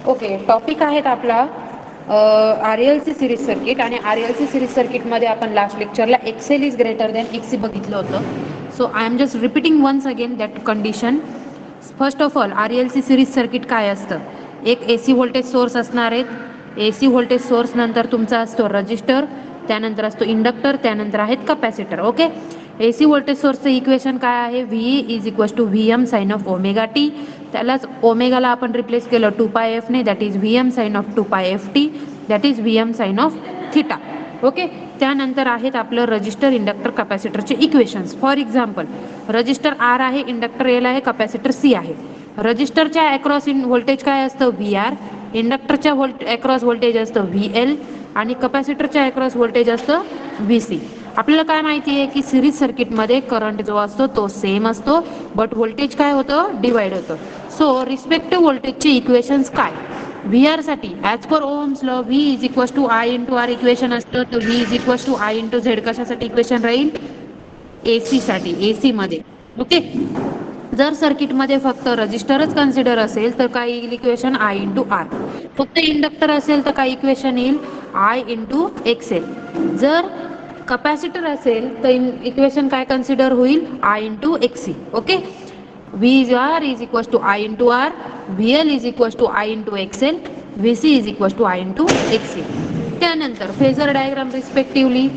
Okay, topic आहेत आपला RLC series circuit. आणि RLC सिरीज सर्किटमध्ये आपण लास्ट लेक्चरला XL is greater than XC बघितलं होतं. So I am just repeating once again that condition. First of all RLC series circuit काय असतं? एक AC व्होल्टेज सोर्स असणार आहेत. AC व्होल्टेज सोर्स नंतर तुमचा असतो रजिस्टर, त्यानंतर असतो इंडक्टर, त्यानंतर आहेत कॅपॅसिटर. ओके, AC व्होल्टेज सोर्सचं इक्वेशन काय आहे? VE is equals to VM sine of omega T. त्यालाच ओमेगाला आपण रिप्लेस केलं 2πf ने, that is VM sine of 2πft, that is VM sine of theta. Okay, त्यानंतर आहेत आपलं रजिस्टर, इंडक्टर, कॅपॅसिटरचे equations. For example, resistor R आहे, इंडक्टर L आहे, कॅपॅसिटर C आहे. रजिस्टरच्या अक्रॉस इन व्होल्टेज काय असतं? VR. इंडक्टरच्या अक्रॉस व्होल्टेज असतं VL आणि कॅपॅसिटरच्या अक्रॉस व्होल्टेज असतं VC. आपल्याला काय माहिती आहे की सिरीज सर्किटमध्ये करंट जो असतो तो सेम असतो, बट व्होल्टेज काय होतं? डिवाइड होतं. सो रिस्पेक्टिव्ह व्होल्टेजचे इक्वेशन्स काय? VR साठी as per Ohm's law V is equals to I into R equation असतं, तर V is equals to I into Z कशासाठी इक्वेशन राहील? AC साठी, AC मध्ये. ओके, जर सर्किटमध्ये फक्त रजिस्टरच कन्सिडर असेल तर काय येईल इक्वेशन? I into R. फक्त इंडक्टर असेल तर काय इक्वेशन येईल? I into XL. जर कॅपॅसिटर असेल तर इक्वेशन काय कन्सिडर होईल? I into XC. Okay, VR is equals to I into R, VL is equals to I into XL, VC is equals to I into XC. त्यानंतर phasor diagram respectively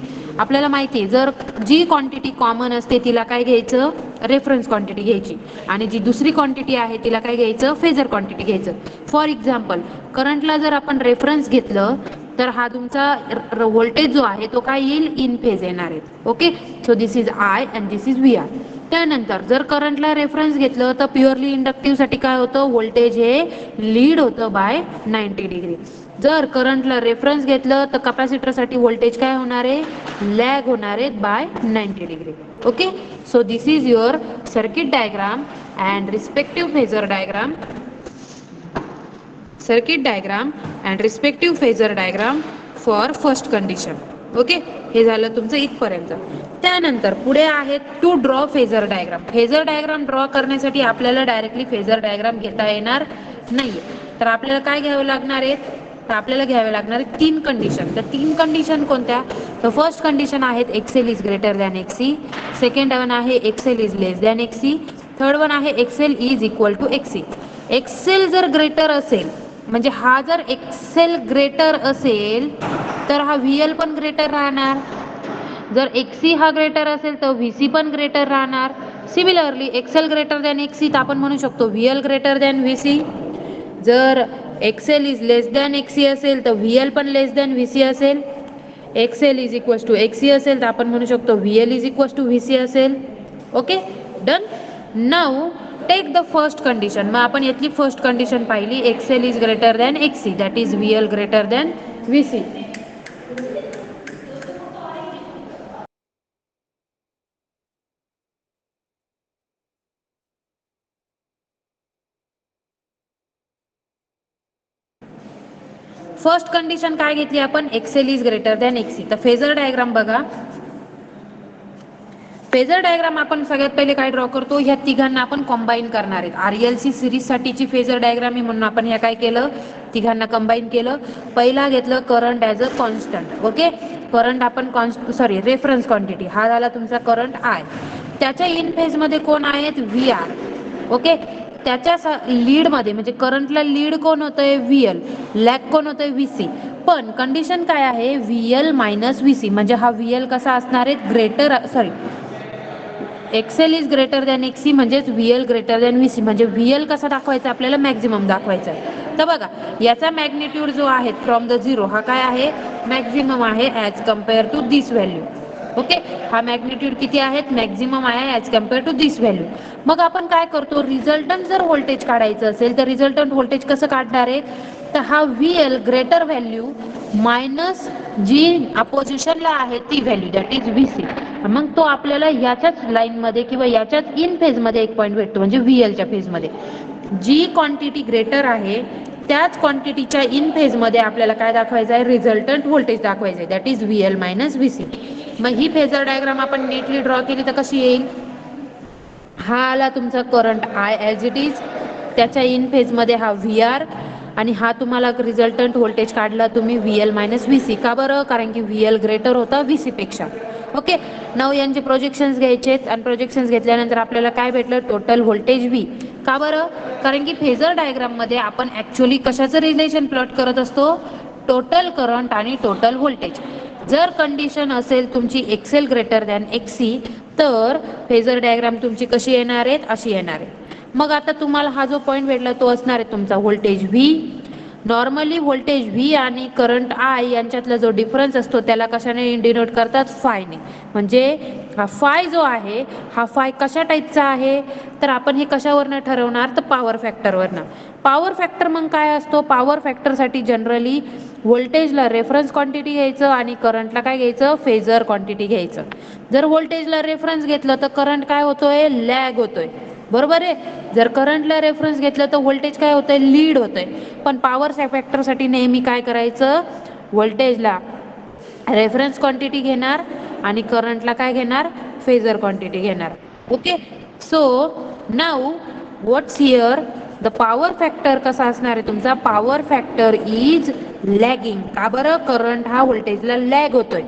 आपल्याला माहिती आहे, जर जी quantity common असते तिला काय घ्यायचं? रेफरन्स क्वांटिटी घ्यायची, आणि जी दुसरी क्वांटिटी आहे तिला काय घ्यायचं? फेजर क्वांटिटी घ्यायचं. फॉर एक्झाम्पल, करंटला जर आपण रेफरन्स घेतलं तर हा तुमचा व्होल्टेज जो आहे तो काय येईल? इन फेज येणार आहे. Okay, so this is I and this is VR. त्यानंतर जर करंटला रेफरन्स घेतलं तर प्युअरली इंडक्टिव्ह साठी काय होतं? व्होल्टेज हे लीड होतं बाय 90 डिग्री. जर करंटला रेफरन्स घेतलं तर कॅपॅसिटरसाठी व्होल्टेज काय होणार आहे? लॅग होणार आहे by 90 degree. Okay, so this is your circuit diagram and respective phasor diagram, circuit diagram and respective phasor diagram for first condition. Okay, हे झालं तुमचं इथपर्यंत. त्यानंतर पुढे आहेत to draw phasor diagram. Phasor diagram draw करण्यासाठी आपल्याला डायरेक्टली फेजर डायग्राम घेता येणार नाहीये, तर आपल्याला काय घ्यावं लागणार आहे? तर आपल्याला घ्यावे लागणार आहे 3 कंडिशन. तर 3 कंडिशन कोणत्या? तर फर्स्ट कंडिशन आहेत एक्सेल इज ग्रेटर दॅन एक्सी, सेकंड वन आहे एक्सेल इज लेस दॅन एक्सी, थर्ड वन आहे एक्सेल इज इक्वल टू एक्सी. एक्सेल जर ग्रेटर असेल, म्हणजे हा जर एक्सेल ग्रेटर असेल तर हा VL पण ग्रेटर राहणार. जर XC हा ग्रेटर असेल तर VC पण ग्रेटर राहणार. Similarly X L greater than XC तर आपण म्हणू शकतो VL ग्रेटर दॅन VC. जर X L is less than XC असेल तर VL पण लेस दॅन VC असेल. X L is equals to XC असेल तर आपण म्हणू शकतो VL is equals to VC असेल. Okay, done. Now take the first condition. मग आपण यातली फर्स्ट कंडिशन पाहिली, X L is greater than XC, that is VL greater than VC. First condition काय घेतली आपण? X L is greater than XC. तर phasor diagram बघा. फेजर डायग्राम आपण सगळ्यात पहिले काय ड्रॉ करतो? ह्या तिघांना आपण कॉम्बाईन करणार आहेत. RLC सिरीज साठीची फेजर डायग्राम आहे म्हणून आपण ह्या काय केलं? तिघांना कंबाईन केलं. पहिला घेतलं current as a constant. Okay, current आपण रेफरन्स क्वांटिटी, हा झाला तुमचा करंट I. त्याच्या इन फेज मध्ये कोण आहेत? VR. ओके, त्याच्या लीड मध्ये म्हणजे करंटला लीड कोण होतंय? VL. लॅग कोण होतंय? VC. पण कंडिशन काय आहे? VL मायनस VC, म्हणजे हा VL कसा असणार आहे? Greater, X L is greater than XC म्हणजेच VL ग्रेटर दॅन VC. म्हणजे VL कसा दाखवायचा? आपल्याला मॅक्झिमम दाखवायचा आहे. तर बघा, याचा मॅग्निट्यूड जो आहे फ्रॉम द झिरो, हा काय आहे? मॅक्झिमम आहे as compare to this value. Okay, हा मॅग्निट्यूड किती आहेत? मॅक्झिमम आहे as compare to this value. मग आपण काय करतो? रिझल्टंट जर व्होल्टेज काढायचं असेल तर रिझल्टंट व्होल्टेज कसं काढणार आहे? तर हा VL ग्रेटर व्हॅल्यू मायनस जी अपोजिशनला आहे ती व्हॅल्यू, दॅट इज VC. मग तो आपल्याला याच्याच लाईनमध्ये किंवा याच्याच इन फेजमध्ये एक पॉईंट भेटतो, म्हणजे VLच्या फेजमध्ये. जी क्वांटिटी ग्रेटर आहे त्याच क्वांटिटीच्या इन फेजमध्ये आपल्याला काय दाखवायचं आहे? रिझल्टंट व्होल्टेज दाखवायचं आहे, that is VL minus VC. मग ही फेजर डायग्राम आपण नीटली ड्रॉ केली तर कशी येईल? हा आला तुमचा current I as it is, त्याच्या इन फेजमध्ये हा VR, आणि हा तुम्हाला रिझल्टंट व्होल्टेज काढला तुम्ही VL मायनस VC. का बरं? कारण की VL ग्रेटर होता VC पेक्षा. ओके, नाव यांचे प्रोजेक्शन्स घ्यायचे आणि प्रोजेक्शन्स घेतल्यानंतर आपल्याला काय भेटलं? Total voltage V. का बरं? कारण की फेजर डायग्राममध्ये आपण ॲक्च्युली कशाचं रिलेशन प्लॉट करत असतो? टोटल करंट आणि टोटल व्होल्टेज. जर कंडिशन असेल तुमची XL ग्रेटर दॅन XC, तर फेजर डायग्राम तुमची कशी येणार आहेत? अशी येणार आहे. मग आता तुम्हाला हा जो पॉईंट भेटला तो असणार आहे तुमचा voltage V. Normally voltage V आणि करंट I यांच्यातला जो डिफरन्स असतो त्याला कशाने डिनोट करतात? फायने. म्हणजे हा फाय जो आहे हा फाय कशा टाईपचा आहे? तर आपण हे कशावरनं ठरवणार? तर पॉवर फॅक्टरवरनं. पॉवर फॅक्टर मग काय असतो? पॉवर फॅक्टरसाठी जनरली व्होल्टेजला रेफरन्स क्वांटिटी घ्यायचं आणि करंटला काय घ्यायचं? फेजर क्वांटिटी घ्यायचं. जर व्होल्टेजला रेफरन्स घेतलं तर करंट काय होतोय? लॅग होतोय. बरोबर आहे. जर करंटला रेफरन्स घेतलं तर व्होल्टेज काय होतंय? लीड होतंय. पण पॉवर फॅक्टरसाठी नेहमी काय करायचं? व्होल्टेजला रेफरन्स क्वांटिटी घेणार आणि करंटला काय घेणार? फेजर क्वांटिटी घेणार. Okay, so now what's here the power factor कसा असणार आहे तुमचा? Power factor is lagging. का बरं? करंट हा व्होल्टेजला लॅग होतोय.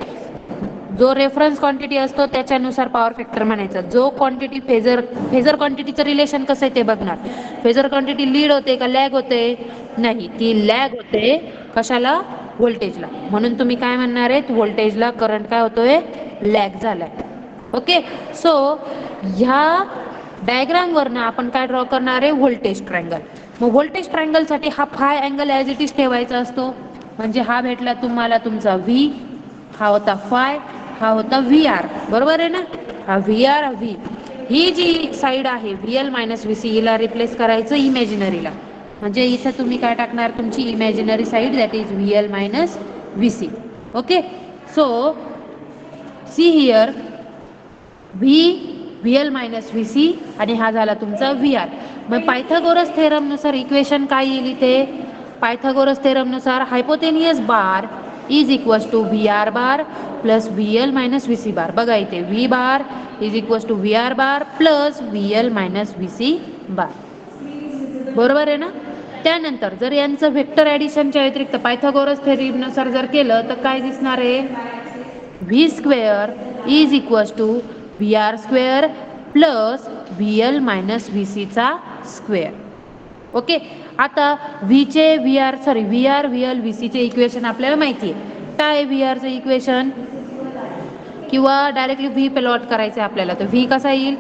जो रेफरन्स क्वांटिटी असतो त्याच्यानुसार पॉवर फॅक्टर म्हणायचा. जो क्वांटिटी फेजर क्वांटिटीचं रिलेशन कसं आहे ते बघणार. फेजर क्वांटिटी लीड होते का लॅग होते? नाही, ती लॅग होते. कशाला? व्होल्टेजला. म्हणून तुम्ही काय म्हणणार आहेत? व्होल्टेजला करंट काय होतोय? लॅग झालाय. ओके, सो ह्या डायग्रामवरनं आपण काय ड्रॉ करणार आहे? Voltage triangle. मग व्होल्टेज ट्रायंगलसाठी हा five angle as it is ठेवायचा असतो. म्हणजे हा भेटला तुम्हाला तुमचा V, हा होता फाय, हा होता VR. बरोबर आहे ना? हा VR, हा V. ही जी साईड आहे VL मायनस VC हिला रिप्लेस करायचं इमॅजिनरीला. म्हणजे इथं तुम्ही काय टाकणार? तुमची imaginary side that is VL minus VC. Okay, so see here VL minus VC आणि हा झाला तुमचा VR. मग पायथागोरस थेरमनुसार इक्वेशन काय येईल इथे? पायथागोरस थेरमनुसार hypotenuse bar is equals to VR bar plus VL minus VC bar. बघा इथे V bar is equals to VR bar plus VL minus VC bar. बरोबर आहे ना? त्यानंतर जर यांचं व्हेक्टर ॲडिशनच्या व्यतिरिक्त पायथागोरस थेरमनुसार जर केलं तर काय दिसणार आहे? V square is equals to VR square plus VL minus VC चा स्क्वेअर. ओके, आता VR VL VC चे इक्वेशन आपल्याला माहिती आहे. काय आहे VR चं इक्वेशन? किंवा डायरेक्टली V प्लॉट करायचं आहे आपल्याला. तर V कसा येईल?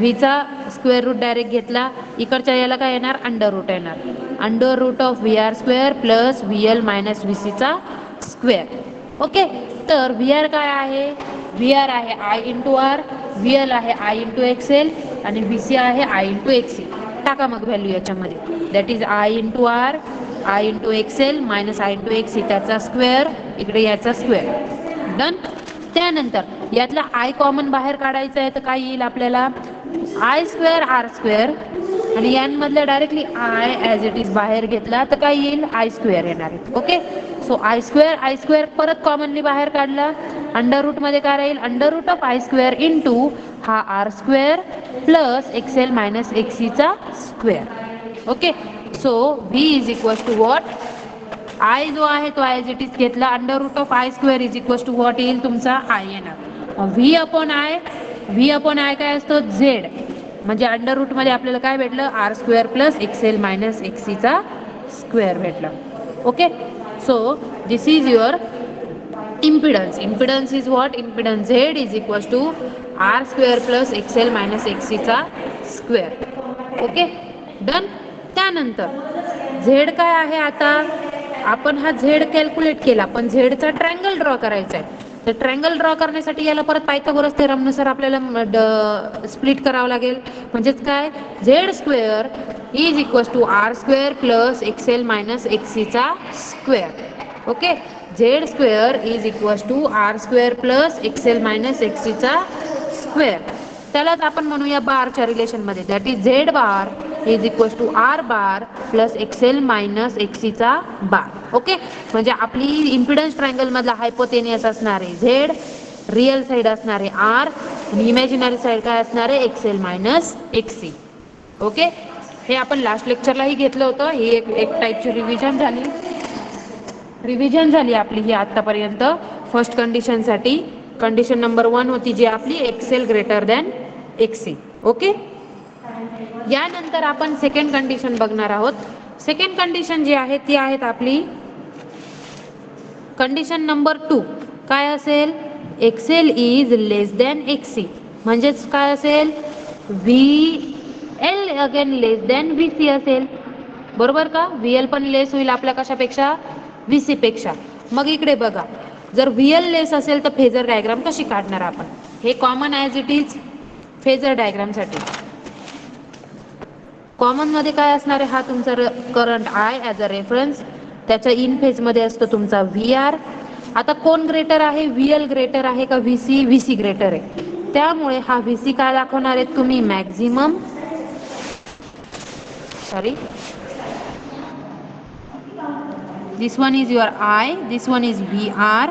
V चा स्क्वेअर रूट डायरेक्ट घेतला, इकडच्या याला काय येणार? अंडर रूट येणार. Under root of VR square plus VL minus VC चा स्क्वेअर. ओके, तर VR काय आहे? VR आहे I इंटू R, VL आहे I इंटू XL आणि VC आहे I इंटू XC. टाका मग व्हॅल्यू याच्यामध्ये. That is I into R, I into XL minus I into XC त्याचा स्क्वेअर, इकडे याचा स्क्वेअर. डन. त्यानंतर यातला I कॉमन बाहेर काढायचं आहे तर काय येईल आपल्याला? I स्क्वेअर R स्क्वेअर आणि यांमधल्या directly I as it is बाहेर घेतला तर काय येईल? I स्क्वेअर येणार आहे. ओके, सो I स्क्वेअर परत कॉमनली बाहेर काढला. अंडर रूटमध्ये काय राहील? Under root of I square into हा R square plus XL minus XC चा square. Okay, so V is equals to what? I जो आहे तो ॲज इट इज घेतला. Under root of I square is equals to what येईल? तुमचा I येणार. V upon I काय असतो? Z. म्हणजे अंडर रूटमध्ये आपल्याला काय भेटलं? R square plus XL minus XC चा स्क्वेअर भेटला. Okay, so this is your impedance. Impedance is what? Impedance Z is equals to R square plus XL minus XC चा square. Okay, done. त्यानंतर Z काय आहे? आता आपण हा Z calculate केला, पण Z चा ट्रायंगल ड्रॉ करायचा आहे. तर ट्रायंगल ड्रॉ करण्यासाठी याला परत पायथागोरस थेरमनुसार आपल्याला स्प्लिट करावं लागेल. म्हणजेच काय? Z square is equals to R square plus XL minus XC चा square. Okay, Z square is equals to R square plus XL minus XC चा स्क्वेअर. त्यालाच आपण म्हणूया बारच्या रिलेशनमध्ये. That is Z bar is equals to R bar plus XL minus XC चा बार. Okay, म्हणजे आपली इम्पिडन्स ट्रायंगल मधला हायपोटेनियस असणार आहे Z, रिअल साईड असणार आहे R आणि इमॅजिनरी साईड काय असणार आहे? XL minus XC. ओके, हे आपण लास्ट लेक्चरलाही घेतलं होतं. ही एक टाईपची रिव्हिजन झाली आपली ही आतापर्यंत. फर्स्ट कंडिशनसाठी कंडिशन नंबर 1 होती जी आपली एक्सेल ग्रेटर दॅन एक्सी. ओके. यानंतर आपण सेकंड कंडिशन बघणार आहोत. सेकंड कंडिशन जी आहे ती आहेत आपली कंडिशन नंबर 2. काय असेल? एक्सेल इज लेस दॅन एक्सी. म्हणजेच काय असेल? व्ही एल अगेन लेस दॅन व्ही सी असेल. बरोबर का? व्ही एल पण लेस होईल आपल्या कशापेक्षा? व्ही सी पेक्षा. मग इकडे बघा, जर व्ही एल लेस असेल तर फेजर डायग्राम कशी काढणार आपण? हे common as it is phasor डायग्रामसाठी. कॉमन मध्ये काय असणार आहे? हा तुमचा current I as a reference. त्याच्या इन फेज मध्ये असतो तुमचा व्ही आर. आता कोण ग्रेटर आहे? व्ही एल ग्रेटर आहे का V C? V C greater आहे. त्यामुळे हा व्ही सी काय दाखवणार आहे तुम्ही? Maximum. Sorry, this one is your I, this one is V R,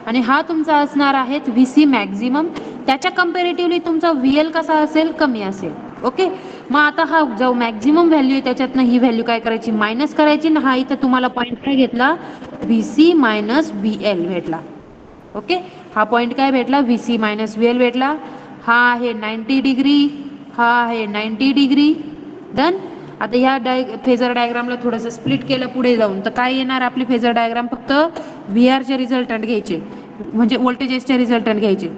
आणि हा तुमचा असणार आहे व्ही सी मॅक्झिमम. त्याच्या कम्पॅरेटिव्हली तुमचा व्ही एल कसा असेल? कमी असेल. ओके. मग आता हा जो मॅक्झिमम व्हॅल्यू आहे त्याच्यातनं ही व्हॅल्यू काय करायची? मायनस करायची. ना हा इथं तुम्हाला पॉईंट काय घेतला? V C minus V L भेटला. ओके. हा पॉईंट काय भेटला? V C minus V L भेटला. हा आहे 90 डिग्री, हा आहे 90 डिग्री. डन. आता ह्या फेजर डायग्रामला थोडंसं स्प्लिट केलं पुढे जाऊन तर काय येणार आपली फेजर डायग्राम? फक्त व्ही आरचे रिझल्टंट घ्यायचे, म्हणजे व्होल्टेजेसचे रिझल्टंट घ्यायचे.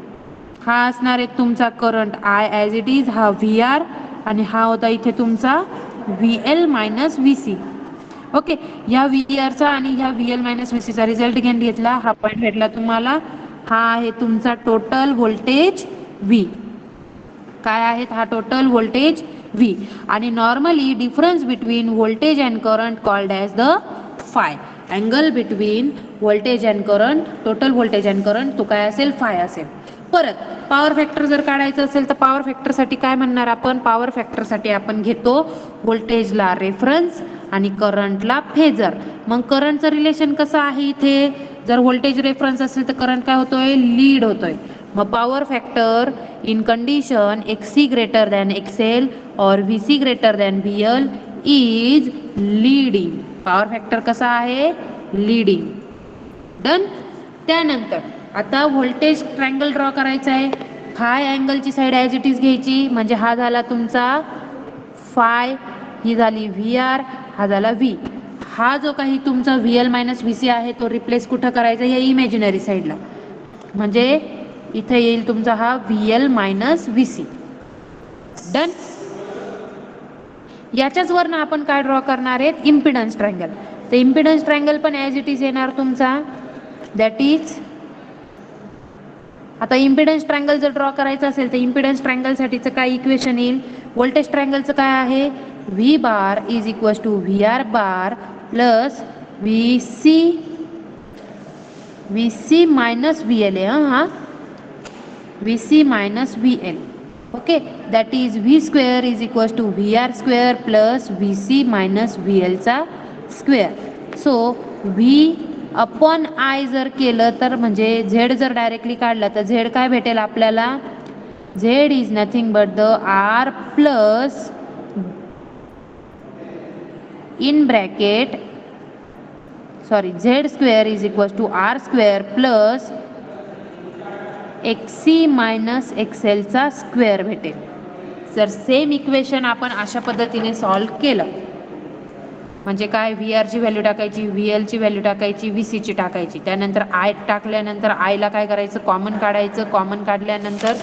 हा असणार आहे तुमचा current I as it is, हा व्ही आर, आणि हा होता इथे तुमचा V L minus V C. Okay. ह्या व्ही आरचा आणि ह्या व्ही एल मायनस व्ही सीचा रिझल्ट घेतला. हा पॉईंट भेटला तुम्हाला. हा आहे तुमचा टोटल व्होल्टेज व्ही. काय आहेत? हा टोटल व्होल्टेज व्ही. आणि normally difference between voltage and current called as the five. Angle between voltage and current, total voltage and current, तो काय असेल? फाय असेल. परत पॉवर फॅक्टर जर काढायचं असेल तर पॉवर फॅक्टरसाठी काय म्हणणार आपण? पॉवर फॅक्टरसाठी आपण घेतो व्होल्टेजला रेफरन्स आणि करंटला फेजर. मग करंटचं रिलेशन कसं आहे इथे? जर व्होल्टेज रेफरन्स असेल तर करंट काय होतोय? लीड होतोय. मग power factor in condition X C greater than X L और V C greater than V L is leading. Power factor कसा आहे? लीडिंग. डन. त्यानंतर आता व्होल्टेज ट्रायंगल ड्रॉ करायचा आहे. फाय अँगलची साईड ॲज इट इज घ्यायची. म्हणजे हा झाला तुमचा फाय, ही झाली व्ही आर, हा झाला व्ही. हा जो काही तुमचा V L minus V C आहे तो रिप्लेस कुठं करायचा? या इमॅजिनरी साईडला. म्हणजे इथे येईल तुमचा हा V L minus V C. Done. याच्याच वरनं आपण काय ड्रॉ करणार आहेत? Impedance triangle. तर इम्पिडन्स ट्रायंगल पण ॲज इट इज येणार तुमचा. दॅट इज, आता इम्पिडन्स ट्रायंगल जर ड्रॉ करायचं असेल तर इम्पिडन्स ट्रायंगलसाठीचं काय इक्वेशन येईल? व्होल्टेज ट्रायंगलचं काय आहे? V bar is equals to V R bar plus V C minus V L आहे. हा V C minus V L. Okay. That is V square is equals to V R square plus V C minus V एलचा square. So V upon I जर केलं तर, म्हणजे Z जर directly काढला तर झेड काय भेटेल आपल्याला? Z is nothing but the R plus in bracket, sorry, Z square is equals to R square plus X C minus एक्सेलचा स्क्वेअर भेटेल. जर सेम इक्वेशन आपण अशा पद्धतीने सॉल्व केलं म्हणजे काय? व्ही आरची व्हॅल्यू टाकायची, व्ही एलची व्हॅल्यू टाकायची, व्ही सीची टाकायची. त्यानंतर आय टाकल्यानंतर आयला काय करायचं? कॉमन काढायचं. कॉमन काढल्यानंतर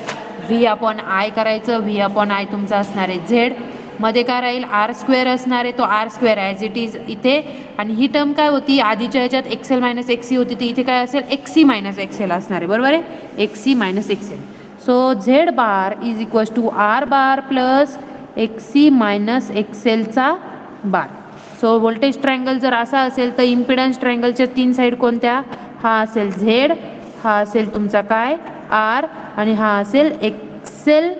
व्ही अपॉन आय करायचं. व्ही अपॉन आय तुमचा असणार आहे झेड. मध्ये काय राहील? आर स्क्वेअर असणार आहे. तो R square as it is इथे. आणि ही टर्म काय होती? आधीच्या ह्याच्यात एक्सेल मायनस एक्सी होती ती इथे काय असेल? एक्सी मायनस एक्सेल असणार आहे. बरोबर आहे? X C minus X L. So Z bar is equals to R bar plus X C minus एक्सेलचा बार. सो व्होल्टेज ट्रायंगल जर असा असेल तर इम्पिडन्स ट्रायंगलच्या 3 साईड कोणत्या? हा असेल झेड, हा असेल तुमचा काय? आर, आणि हा असेल एक्सेल,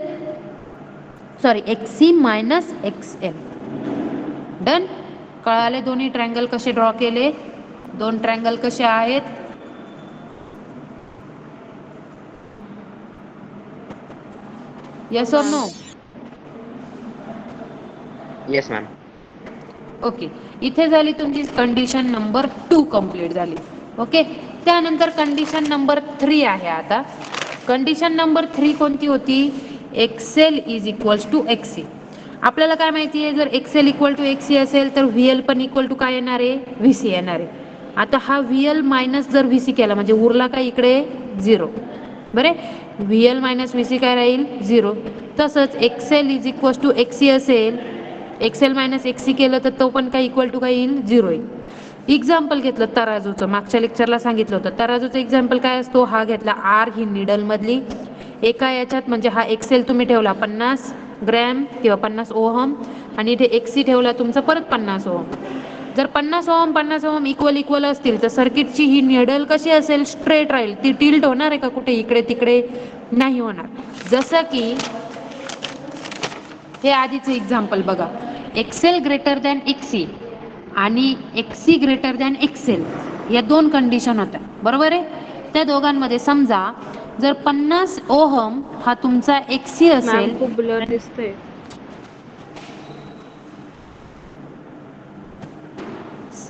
सॉरी, एक्सी मायनस एक्सएल. डन. कळाले दोन्ही ट्रायंगल कसे ड्रॉ केले? दोन ट्रायंगल कसे आहेत? येस और नो? Yes ma'am. ओके, इथे झाली तुमची कंडिशन नंबर 2 कंप्लीट झाली. ओके, त्यानंतर कंडिशन नंबर 3 आहे. आता कंडिशन नंबर 3 कोणती होती? एक्सेल इज इक्वल्स टू एक्सी. आपल्याला काय माहिती आहे, जर एक्सेल इक्वल टू एक्सी असेल तर व्हीएल पण इक्वल टू काय येणार आहे? व्हीसी येणार आहे. आता हा व्हीएल मायनस जर व्हीसी केला म्हणजे उरला काय इकडे? 0. बरे, व्हीएल मायनस व्हीसी काय राहील? 0. तसंच एक्सेल इज इक्वल्स टू एक्सी असेल, एक्सेल मायनस एक्सी केलं तर तो पण काय इक्वल टू काय येईल? 0 येईल. एक्झाम्पल घेतलं तराजूचं, मागच्या लेक्चरला सांगितलं होतं. तराजूचं एक्झाम्पल काय असतो? हा घेतला आर ही निडल मधली, एका याच्यात म्हणजे हा एक्सेल तुम्ही ठेवला 50 ग्रॅम किंवा 50 ओहम आणि इथे एक्सी ठेवला तुमचा परत 50 ओहम. जर 50 ओहम इक्वल इक्वल असतील तर सर्किटची ही निडल कशी असेल? स्ट्रेट राहील. ती टिल्ट होणार आहे का कुठे इकडे तिकडे? नाही होणार. जसं की हे आधीचं एक्झाम्पल बघा, एक्सेल ग्रेटर दॅन एक्सी आणि एक्सी ग्रेटर दॅन एक्सेल या 2 कंडिशन होत्या, बरोबर आहे. त्या दोघांमध्ये समजा जर 50 ओहम हा तुमचा एक्सी मॅम असेल, खूप ब्लर दिसतंय.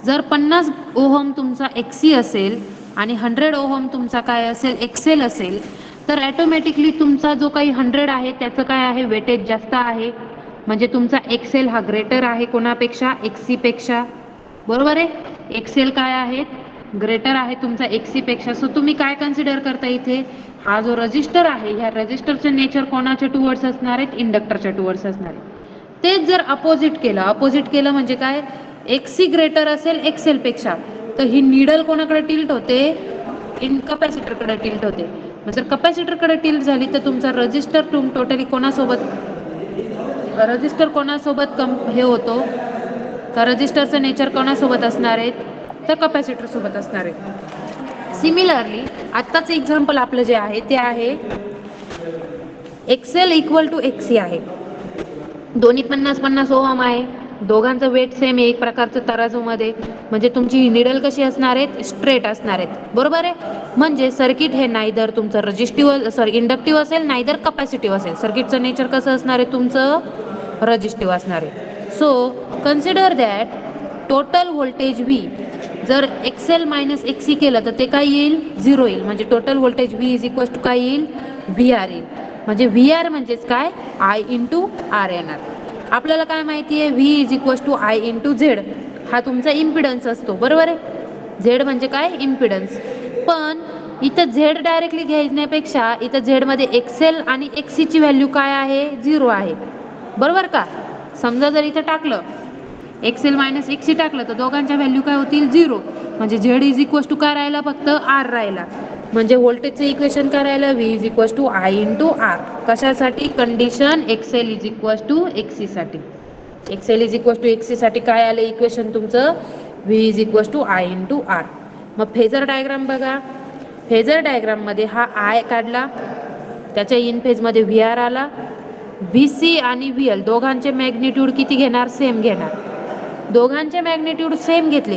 जर 50 ओहम तुमचा एक्सी असेल आणि 100 ओहम तुमचा काय असेल? एक्सेल असेल, तर ॲटोमॅटिकली तुमचा जो काही 100 आहे त्याचं काय आहे? वेटेज जास्त आहे. म्हणजे तुमचा एक्सेल हा ग्रेटर आहे कोणापेक्षा? एक्सी पेक्षा. बरोबर आहे. एक्सेल काय आहे? ग्रेटर आहे तुमचा एक्सी पेक्षा. सो तुम्ही काय कन्सिडर करता इथे? हा जो रजिस्टर आहे, ह्या रजिस्टरचं नेचर कोणाच्या टुवर्ड्स असणार आहेत? इंडक्टरच्या टुवर्ड्स असणार आहे. तेच जर अपोजिट केलं म्हणजे काय? एक्सी ग्रेटर असेल एक्सेल पेक्षा, तर ही निडल कोणाकडे टिल्ट होते? इन कपॅसिटरकडे टिल्ट होते. जर कपॅसिटरकडे टिल्ट झाली तर तुमचा रजिस्टर टोटली कोणासोबत हे होतो? तर रजिस्टरचं नेचर कोणासोबत असणार आहेत? तर कपॅसिटर सोबत असणार आहे. सिमिलरली आत्ताच एक्झाम्पल आपलं जे आहे ते आहे एक्सेल इक्वल टू एक्सी आहे. दोन्ही 50-50 ओहम आहे. दोघांचं वेट सेम आहे एक प्रकारचं तराजूमध्ये. म्हणजे तुमची निडल कशी असणार आहेत? स्ट्रेट असणार आहेत. बरोबर आहे. म्हणजे सर्किट हे नायदर तुमचं इंडक्टिव्ह असेल, नायदर कपॅसिटिव्ह असेल. सर्किटचं नेचर कसं असणार आहे तुमचं? रजिस्टिव्ह असणार आहे. So consider that total voltage V जर एक्सेल मायनस एक्सी केलं तर ते काय येईल? 0 येईल. म्हणजे total voltage V is equal to काय येईल? व्ही आर येईल. म्हणजे व्ही आर म्हणजेच काय? आय इंटू आर येणार. आपल्याला काय माहिती आहे? V is equal to I into Z हा तुमचा इम्पिडन्स असतो, बरोबर आहे. झेड म्हणजे काय? इम्पिडन्स. पण इथं झेड डायरेक्टली घेण्यापेक्षा इथं झेड मध्ये एक्सेल आणि एक्सीची व्हॅल्यू काय आहे? 0 आहे, बरोबर का. समजा जर इथं टाकलं एक्सेल मायनस एक्सी टाकलं तर दोघांच्या व्हॅल्यू काय होतील? 0. म्हणजे झेड इज इक्वल टू काय राहिला? फक्त आर राहिला. म्हणजे व्होल्टेजचं इक्वेशन काय राहिलं? V is equal to I into R. कशासाठी? Condition Excel is equal to XC साठी. Excel is equal to XC साठी काय आलं इक्वेशन तुमचं? V is equal to I into R. मग फेजर डायग्राम बघा. फेजर डायग्राम मध्ये हा आय काढला, त्याच्या इन फेज मध्ये व्ही आर आला. व्ही सी आणि व्ही एल दोघांचे मॅग्निट्यूड किती घेणार? सेम घेणार. दोघांचे मॅग्निट्यूड सेम घेतले,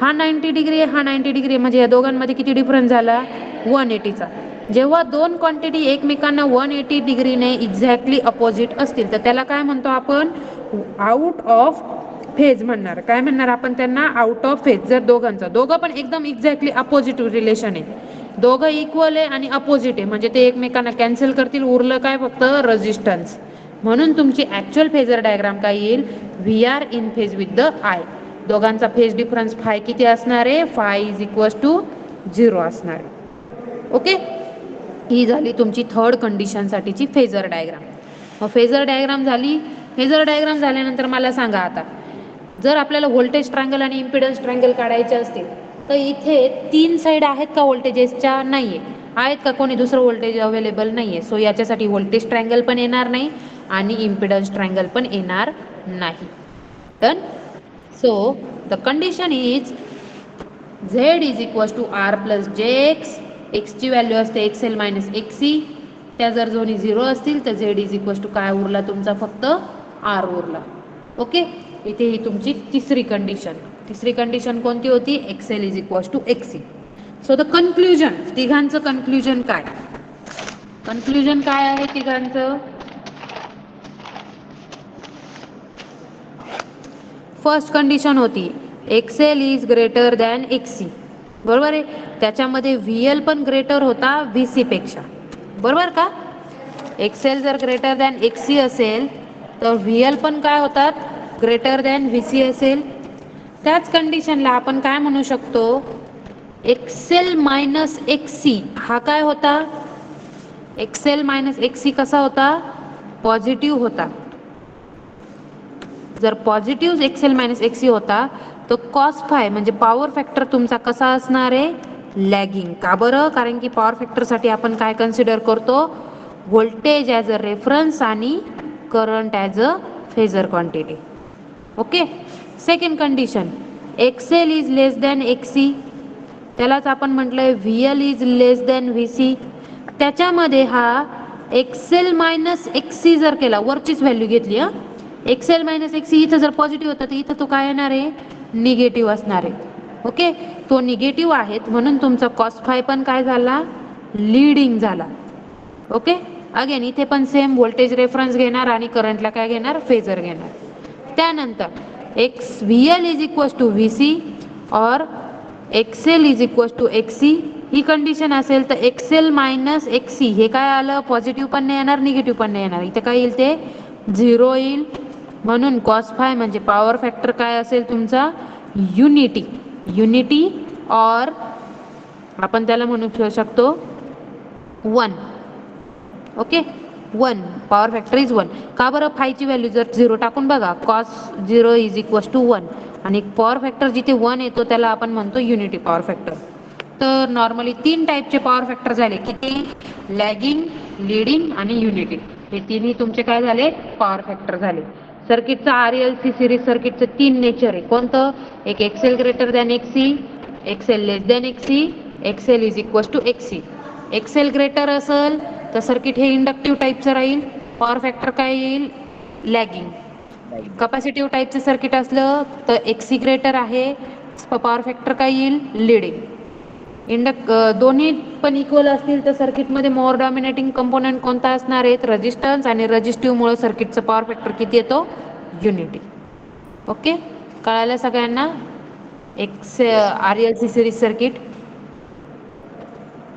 हा 90 डिग्री हा 90 डिग्री, म्हणजे या दोघांमध्ये किती डिफरन्स झाला? 180चा. जेव्हा दोन क्वांटिटी एकमेकांना 180 डिग्रीने एक्झॅक्टली अपोजिट असतील तर त्याला काय म्हणतो आपण? आउट ऑफ फेज म्हणणार. काय म्हणणार आपण त्यांना? Out of phase. जर दोघं पण एकदम एक्झॅक्टली अपोजिट रिलेशन आहे, दोघं इक्वल आहे आणि अपोजिट आहे, म्हणजे ते एकमेकांना कॅन्सल करतील, उरलं काय? फक्त रेझिस्टन्स. म्हणून तुमची ऍक्च्युअल फेजर डायग्राम काय येईल? V are in phase with the I. दोघांचा फेज डिफरन्स फाय किती असणार आहे? फाय इज इक्वल टू 0 असणार आहे. ओके, ही झाली तुमची थर्ड कंडिशन साठीची फेजर डायग्राम. मग फेजर डायग्राम झाली. फेजर डायग्राम झाल्यानंतर मला सांगा आता, जर आपल्याला व्होल्टेज ट्रायंगल आणि इम्पिडन्स ट्रायंगल काढायचे असतील तर इथे 3 साईड आहेत का व्होल्टेजेसच्या? नाहीये. आहेत का कोणी दुसरं व्होल्टेज अवेलेबल? नाहीये. सो याच्यासाठी व्होल्टेज ट्रायंगल पण येणार नाही आणि इम्पिडन्स ट्रायंगल पण येणार नाही. Done. So the condition is Z is equal to R plus J X. एक्सची व्हॅल्यू असते एक्सेल मायनस एक्सी. त्या जर दोन्ही 0 असतील तर झेड इज इक्वल टू काय उरला तुमचा? फक्त आर उरला. ओके, इथे ही तुमची तिसरी कंडिशन कोणती होती? एक्सेल इज इक्वल टू एक्सी. सो द कन्क्लुजन, तिघांचं कन्क्लुजन काय? कन्क्लुजन काय आहे तिघांचं? फर्स्ट कंडिशन होती एक्सेल इज ग्रेटर दॅन एक्सी, बरोबर आहे. त्याच्यामध्ये व्हीएल पण ग्रेटर होता व्हीसी पेक्षा, बरोबर का. एक्सेल जर ग्रेटर दॅन एक्सी असेल तर व्हीएल पण काय होतात, ग्रेटर दॅन व्हीसी असेल. त्याच कंडिशनला आपण काय म्हणू शकतो, एक्सेल मायनस एक्सी हा काय होता, एक्सेल मायनस एक्सी कसा होता, पॉझिटिव्ह होता. जर पॉझिटिव्ह एक्सेल मायनस एक्सी होता तर कॉस फाय म्हणजे पॉवर फॅक्टर तुमचा कसा असणार आहे, लॅगिंग. का बरं, कारण की पॉवर फॅक्टरसाठी आपण काय कन्सिडर करतो, व्होल्टेज ॲज अ रेफरन्स आणि current as a phasor quantity. Okay. Second condition, Excel is less than X C, त्यालाच आपण म्हटलंय V L is less than V C. त्याच्यामध्ये हा एक्सेल मायनस एक्सी जर केला, वरचीच व्हॅल्यू घेतली, एक्सेल मायनस एक्सी इथं जर पॉझिटिव्ह होता तर इथं तो काय येणार आहे, निगेटिव्ह असणार आहे. ओके, तो निगेटिव्ह आहेत म्हणून तुमचा कॉस फाय पण काय झाला, लीडिंग झाला. ओके. अगेन इथे पण सेम व्होल्टेज रेफरन्स घेणार आणि करंटला काय घेणार, फेजर घेणार. त्यानंतर X V L is equal to V C और X L is equal to X C, ही कंडिशन असेल तर एक्सेल मायनस एक्सी हे काय आलं, पॉझिटिव्ह पण नाही येणार निगेटिव्ह पण नाही येणार, इथे काय येईल ते 0 येईल. म्हणून कॉस फाय म्हणजे पॉवर फॅक्टर काय असेल तुमचा, युनिटी. युनिटी और आपण त्याला म्हणू शकतो 1. Okay, 1 power factor is 1. का बरं, फायची व्हॅल्यू जर 0 टाकून बघा, कॉस 0 इज इक्वल टू 1 आणि पॉवर फॅक्टर जिथे 1 येतो त्याला आपण म्हणतो युनिटी पॉवर फॅक्टर. तर नॉर्मली 3 टाईपचे पॉवर फॅक्टर झाले, किती, लॅगिंग, लीडिंग आणि युनिटी. हे तिन्ही तुमचे काय झाले, पॉवर फॅक्टर झाले. सर्किटचा आरएलसी सिरीज सर्किटचं 3 नेचर आहे. कोणतं, एक एक्सेल ग्रेटर दॅन एक्सी, एक्सेल लेस दॅन एक्सी, एक्सेल इज इक्वल टू एक्सी. एक्सेल ग्रेटर असेल तर सर्किट हे इंडक्टिव्ह टाईपचं राहील, पॉवर फॅक्टर काय येईल, लॅगिंग. कपॅसिटिव्ह टाईपचं सर्किट असलं तर एक्सी ग्रेटर आहे, पॉवर फॅक्टर काय येईल, लीडिंग. दोन्ही पण इक्वल असतील तर सर्किटमध्ये मोर डॉमिनेटिंग कंपोनेंट कोणता असणार आहेत, रेजिस्टन्स, आणि रेजिस्टिव्हमुळे सर्किटचं पॉवर फॅक्टर किती येतो, युनिटी. ओके, कळालं सगळ्यांना RLC series circuit.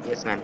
Yes ma'am.